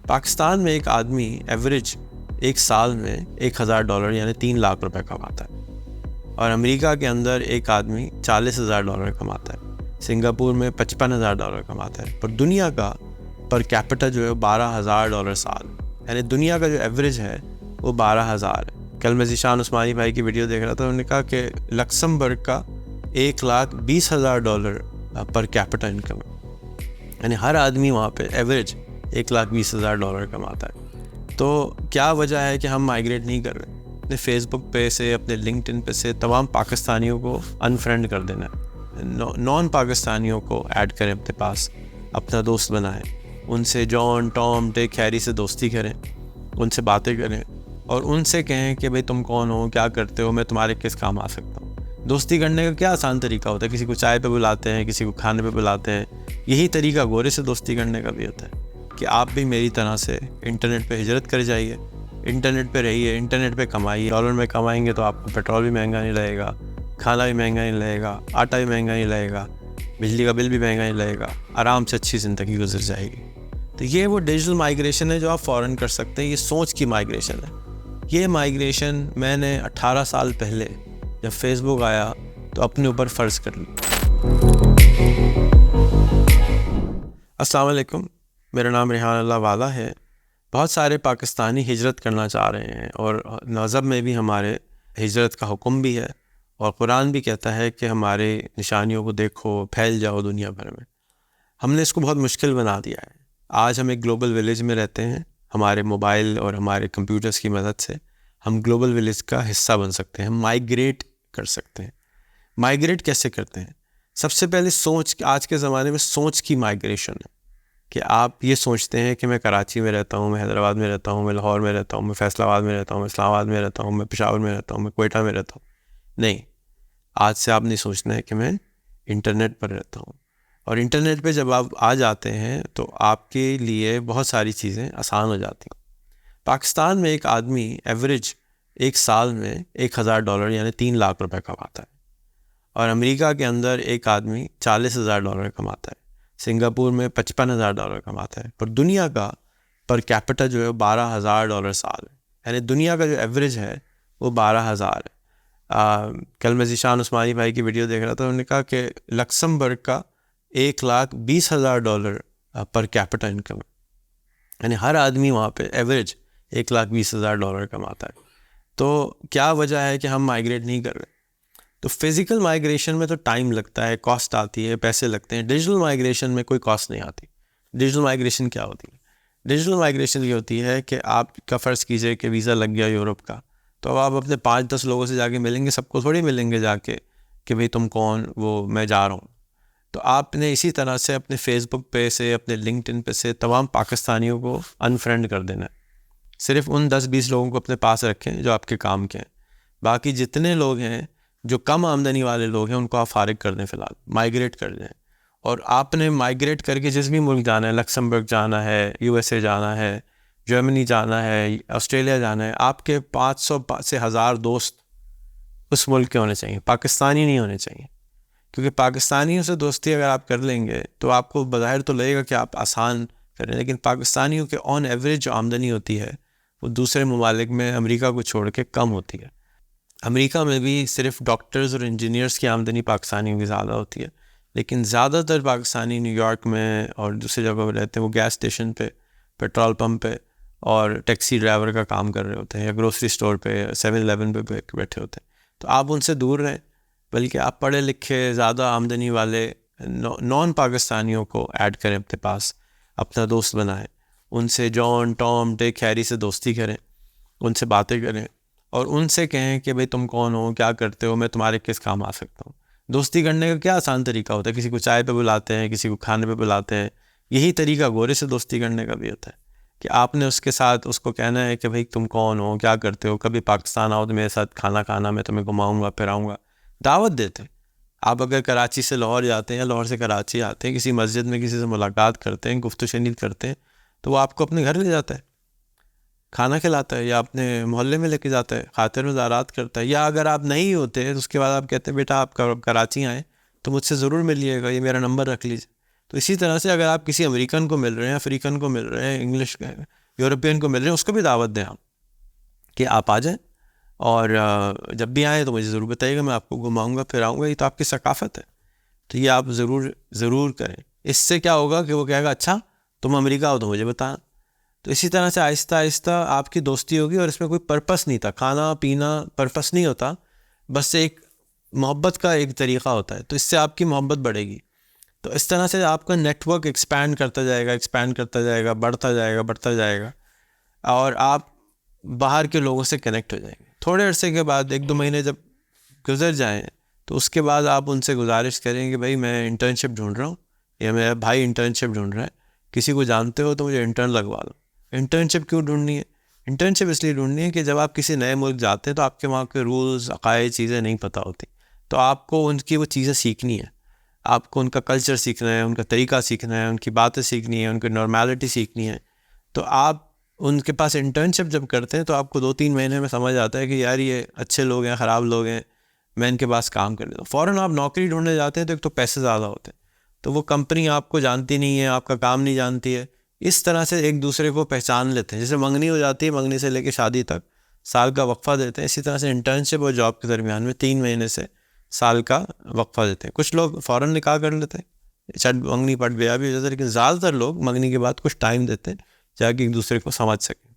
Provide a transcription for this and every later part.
पाकिस्तान में एक आदमी एवरेज एक साल में $1,000 यानी 3 लाख रुपए कमाता है और अमेरिका के अंदर एक आदमी $40,000 कमाता है, सिंगापुर में $55,000 कमाता है, पर दुनिया का पर कैपिटा जो है $12,000 साल, यानी दुनिया का जो एवरेज है वो 12,000 है। कल मैं ज़ीशान उस्मानी भाई की वीडियो देख रहा था, उन्होंने कहा कि लक्समबर्ग का $1,20,000 पर कैपिटा इनकम है, यानी हर आदमी वहाँ पे एवरेज $1,20,000 कमाता है। तो क्या वजह है कि हम माइग्रेट नहीं कर रहे? अपने फेसबुक पे से, अपने लिंक्डइन पे से तमाम पाकिस्तानियों को अनफ्रेंड कर देना है, नॉन पाकिस्तानियों को ऐड करें अपने पास, अपना दोस्त बनाएं, उनसे जॉन टॉम डिक हैरी से दोस्ती करें, उनसे बातें करें और उनसे कहें कि भाई तुम कौन हो, क्या करते हो, मैं तुम्हारे किस काम आ सकता हूँ। दोस्ती करने का क्या आसान तरीका होता है, किसी को चाय पे बुलाते हैं, किसी को खाने पे बुलाते हैं। यही तरीका गोरे से दोस्ती करने का भी होता है कि आप भी मेरी तरह से इंटरनेट पे हिजरत कर जाइए, इंटरनेट पे रहिए, इंटरनेट पे कमाइए। डॉलर में कमाएंगे तो आपको पेट्रोल भी महंगा नहीं लगेगा, खाना भी महंगा नहीं लगेगा, आटा भी महंगा नहीं लगेगा, बिजली का बिल भी महंगा नहीं लगेगा, आराम से अच्छी ज़िंदगी गुजर जाएगी। तो ये वो डिजिटल माइग्रेशन है जो आप फ़ौरन कर सकते हैं। ये सोच की माइग्रेशन है। ये माइग्रेशन मैंने 18 साल पहले जब फेसबुक आया तो अपने ऊपर फ़र्ज़ कर ली। अस्सलाम वालेकुम, मेरा नाम रेहान अल्लाह वाला है। बहुत सारे पाकिस्तानी हिजरत करना चाह रहे हैं और मज़हब में भी हमारे हिजरत का हुक्म भी है और कुरान भी कहता है कि हमारे निशानियों को देखो, फैल जाओ दुनिया भर में। हमने इसको बहुत मुश्किल बना दिया है। आज हम एक ग्लोबल विलेज में रहते हैं। हमारे मोबाइल और हमारे कंप्यूटर्स की मदद से हम ग्लोबल विलेज का हिस्सा बन सकते हैं, माइग्रेट कर सकते हैं। माइग्रेट कैसे करते हैं? सबसे पहले सोच, आज के ज़माने में सोच की माइग्रेशन है कि आप ये सोचते हैं कि मैं कराची में रहता हूँ, मैं हैदराबाद में रहता हूँ, मैं लाहौर में रहता हूँ, मैं फैसलाबाद में रहता हूँ, मैं इस्लामाबाद में रहता हूँ, मैं पेशावर में रहता हूँ, मैं क्वेटा में रहता हूँ। नहीं, आज से आपने सोचना है कि मैं इंटरनेट पर रहता हूँ। और इंटरनेट पे जब आप आ जाते हैं तो आपके लिए बहुत सारी चीज़ें आसान हो जाती हैं। पाकिस्तान में एक आदमी एवरेज एक साल में $1,000 यानी 3 लाख रुपए कमाता है और अमेरिका के अंदर एक आदमी $40,000 कमाता है, सिंगापुर में $55,000 कमाता है, पर दुनिया का पर कैपिटा जो है $12,000 साल है, यानी दुनिया का जो एवरेज है वो 12,000 है। कल मैं ज़ीशान उस्मानी भाई की वीडियो देख रहा था, उन्होंने कहा कि लक्समबर्ग का $1,20,000 पर कैपिटा इनकम है, यानी हर आदमी वहाँ पे एवरेज $1,20,000 कमाता है। तो क्या वजह है कि हम माइग्रेट नहीं कर रहे? तो फिज़िकल माइग्रेशन में तो टाइम लगता है, कॉस्ट आती है, पैसे लगते हैं। डिजिटल माइग्रेशन में कोई कॉस्ट नहीं आती। डिजिटल माइग्रेशन क्या होती है? डिजिटल माइग्रेशन ये होती है कि आपका फ़र्ज़ कीजिए कि वीज़ा लग गया यूरोप का, तो अब आप अपने 5-10 लोगों से जाके मिलेंगे, सबको थोड़ी मिलेंगे जाके कि भाई तुम कौन, वो मैं जा रहा हूँ। तो आपने इसी तरह से अपने फेसबुक पे से, अपने लिंक्डइन पे से तमाम पाकिस्तानियों को अनफ्रेंड कर देना है। सिर्फ उन 10-20 लोगों को अपने पास रखें जो आपके काम के हैं। बाकी जितने लोग हैं जो कम आमदनी वाले लोग हैं उनको आप फारिग कर दें, फ़िलहाल माइग्रेट कर दें। और आपने माइग्रेट करके जिस भी मुल्क जाना है, लक्समबर्ग जाना है, USA जाना है, जर्मनी जाना है, ऑस्ट्रेलिया जाना है, आपके 500 से 1000 दोस्त उस मुल्क के होने चाहिए, पाकिस्तानी नहीं होने चाहिए। क्योंकि पाकिस्तानियों से दोस्ती अगर आप कर लेंगे तो आपको बज़ाहिर तो लगेगा कि आप आसान करें, लेकिन पाकिस्तानियों के ऑन एवरेज जो आमदनी होती है वो दूसरे ममालिक में अमेरिका को छोड़ के कम होती है। अमेरिका में भी सिर्फ डॉक्टर्स और इंजीनियर्स की आमदनी पाकिस्तानियों की ज़्यादा होती है, लेकिन ज़्यादातर पाकिस्तानी न्यूयॉर्क में और दूसरी जगह पर रहते हैं। वो गैस स्टेशन पे, पेट्रोल पम्प पे और टैक्सी ड्राइवर का काम कर रहे होते हैं, या ग्रोसरी स्टोर पे, 7-Eleven पे बैठे होते हैं। तो आप उनसे दूर रहें, बल्कि आप पढ़े लिखे ज़्यादा आमदनी वाले नॉन पाकिस्तानियों को ऐड करें अपने पास, अपना दोस्त बनाएं, उनसे जॉन टॉम डिक हैरी से दोस्ती करें, उनसे बातें करें और उनसे कहें कि भाई तुम कौन हो, क्या करते हो, मैं तुम्हारे किस काम आ सकता हूँ। दोस्ती करने का क्या आसान तरीका होता है? किसी को चाय पे बुलाते हैं, किसी को खाने पे बुलाते हैं। यही तरीका गोरे से दोस्ती करने का भी होता है कि आपने उसके साथ उसको कहना है कि भाई तुम कौन हो, क्या करते हो, कभी पाकिस्तान आओ तो मेरे साथ खाना खाना, मैं तुम्हें घुमाऊँगा फिराऊँगा। दावत देते हैं। आप अगर कराची से लाहौर जाते हैं या लाहौर से कराची आते हैं, किसी मस्जिद में किसी से मुलाकात करते हैं, गुफ्तगू शनीद करते हैं, तो वो आपको अपने घर ले जाता है, खाना खिलाता है या अपने मोहल्ले में लेके जाता है, खातिर मज़ारात करता है। या अगर आप नहीं होते तो उसके बाद आप कहते हैं बेटा आप कराची आएँ तो मुझसे ज़रूर मिलिएगा, ये मेरा नंबर रख लीजिए। तो इसी तरह से अगर आप किसी अमेरिकन को मिल रहे हैं, अफ्रीकन को मिल रहे हैं, इंग्लिश यूरोपियन को मिल रहे हैं, उसको भी दावत दें आप कि आप आ जाएं, और जब भी आएँ तो मुझे ज़रूर बताइएगा, मैं आपको घुमाऊँगा फिराऊँगा, ये तो आपकी सकाफ़त है, तो ये आप ज़रूर करें। इससे क्या होगा कि वो कहेगा अच्छा तुम अमेरिका हो तो मुझे बताना। तो इसी तरह से आहिस्ता आहिस्ता आपकी दोस्ती होगी, और इसमें कोई पर्पस नहीं था, खाना पीना पर्पस नहीं होता, बस एक मोहब्बत का एक तरीक़ा होता है, तो इससे आपकी मोहब्बत बढ़ेगी। तो इस तरह से आपका नेटवर्क एक्सपैंड करता जाएगा, बढ़ता जाएगा, और आप बाहर के लोगों से कनेक्ट हो जाएंगे। थोड़े अरसे के बाद 1-2 महीने जब गुजर जाएं, तो उसके बाद आप उनसे गुजारिश करें कि भाई मैं इंटर्नशिप ढूंढ रहा हूँ, या मेरा भाई इंटर्नशिप ढूंढ रहा है, किसी को जानते हो तो मुझे इंटर्न लगवा दो। इंटर्नशिप क्यों ढूंढनी है? इंटर्नशिप इसलिए ढूंढनी है कि जब आप किसी नए मुल्क जाते हैं तो आपके वहाँ के रूल्स, अकायद, चीज़ें नहीं पता होती, तो आपको उनकी वो चीज़ें सीखनी है, आपको उनका कल्चर सीखना है, उनका तरीका सीखना है, उनकी बातें सीखनी है, उनकी नॉर्मेलिटी सीखनी है। तो आप उनके पास इंटर्नशिप जब करते हैं तो आपको 2-3 महीने में समझ आता है कि यार ये अच्छे लोग हैं, ख़राब लोग हैं, मैं इनके पास काम कर लेता हूँ। फ़ौरन आप नौकरी ढूंढने जाते हैं तो एक तो पैसे ज़्यादा होते हैं, तो वो कंपनी आपको जानती नहीं है, आपका काम नहीं जानती है। इस तरह से एक दूसरे को पहचान लेते हैं। जैसे मंगनी हो जाती है, मंगनी से लेकर शादी तक साल का वक्फ़ा देते हैं, इसी तरह से इंटर्नशिप और जॉब के दरमियान में 3 महीने से साल का वक्फ़ा देते हैं। कुछ लोग फ़ौरन निकाह कर लेते हैं, शायद मंगनी पट ब्याह भी हो जाता है, लेकिन ज़्यादातर लोग मंगनी के बाद कुछ टाइम देते हैं ताकि एक दूसरे को समझ सकें।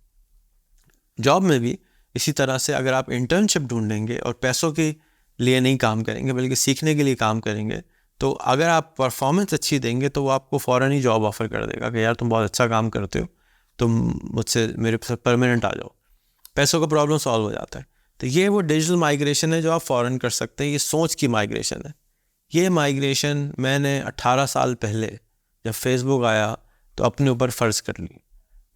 जॉब में भी इसी तरह से अगर आप इंटर्नशिप ढूंढेंगे और पैसों के लिए नहीं काम करेंगे बल्कि सीखने के लिए काम करेंगे, तो अगर आप परफॉर्मेंस अच्छी देंगे तो वो आपको फ़ौरन ही जॉब ऑफ़र कर देगा कि यार तुम बहुत अच्छा काम करते हो, तुम मुझसे मेरे साथ परमानेंट आ जाओ। पैसों का प्रॉब्लम सॉल्व हो जाता है। तो ये वो डिजिटल माइग्रेशन है जो आप फ़ौरन कर सकते हैं। ये सोच की माइग्रेशन है। ये माइग्रेशन मैंने 18 साल पहले जब फेसबुक आया तो अपने ऊपर फ़र्ज़ कर ली।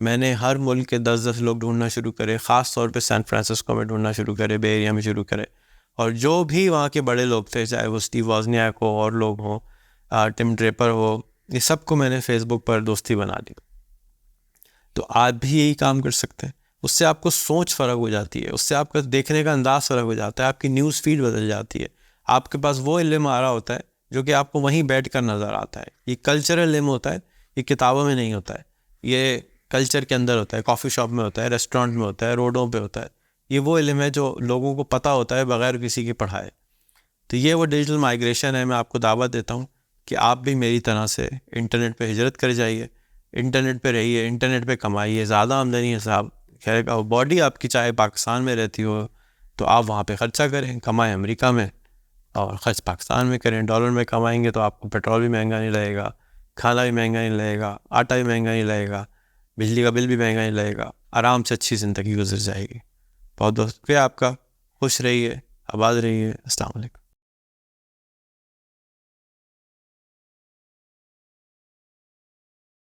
मैंने हर मुल्क के 10-10 लोग ढूंढना शुरू करे, ख़ास तौर पे सैन फ्रांसिस्को में ढूंढना शुरू करे, बे एरिया में शुरू करे, और जो भी वहाँ के बड़े लोग थे, चाहे वो स्टीव वॉज़नियाक हो और लोग हों, टिम ड्रेपर हो, ये सबको मैंने फेसबुक पर दोस्ती बना दी। तो आप भी यही काम कर सकते हैं। उससे आपको सोच फ़र्क हो जाती है, उससे आपका देखने का अंदाज़ फ़र्क हो जाता है, आपकी न्यूज़ फीड बदल जाती है, आपके पास वो इल्म आ रहा होता है जो कि आपको वहीं बैठ कर नज़र आता है। ये कल्चरल इल्म होता है, ये किताबों में नहीं होता है, ये कल्चर के अंदर होता है, कॉफ़ी शॉप में होता है, रेस्टोरेंट में होता है, रोडों पे होता है। ये वो इल्म है जो लोगों को पता होता है बग़ैर किसी के पढ़ाए। तो ये वो डिजिटल माइग्रेशन है। मैं आपको दावत देता हूँ कि आप भी मेरी तरह से इंटरनेट पे हिजरत कर जाइए, इंटरनेट पे रहिए, इंटरनेट पे कमाइए। ज़्यादा आमदनी है साहब, खैर का बॉडी आपकी चाहे पाकिस्तान में रहती हो तो आप वहाँ पे ख़र्चा करें, कमाएं अमेरिका में, और ख़र्च पाकिस्तान में करें। डॉलर में कमाएंगे तो आपको पेट्रोल भी महंगा नहीं लगेगा, खाना भी महंगा नहीं लगेगा, आटा भी महंगा नहीं लगेगा, बिजली का बिल भी महंगा नहीं लगेगा, आराम से अच्छी ज़िंदगी गुजर जाएगी। बहुत बहुत शुक्रिया आपका। खुश रहिए, आबाद रहिए। अस्सलाम वालेकुम।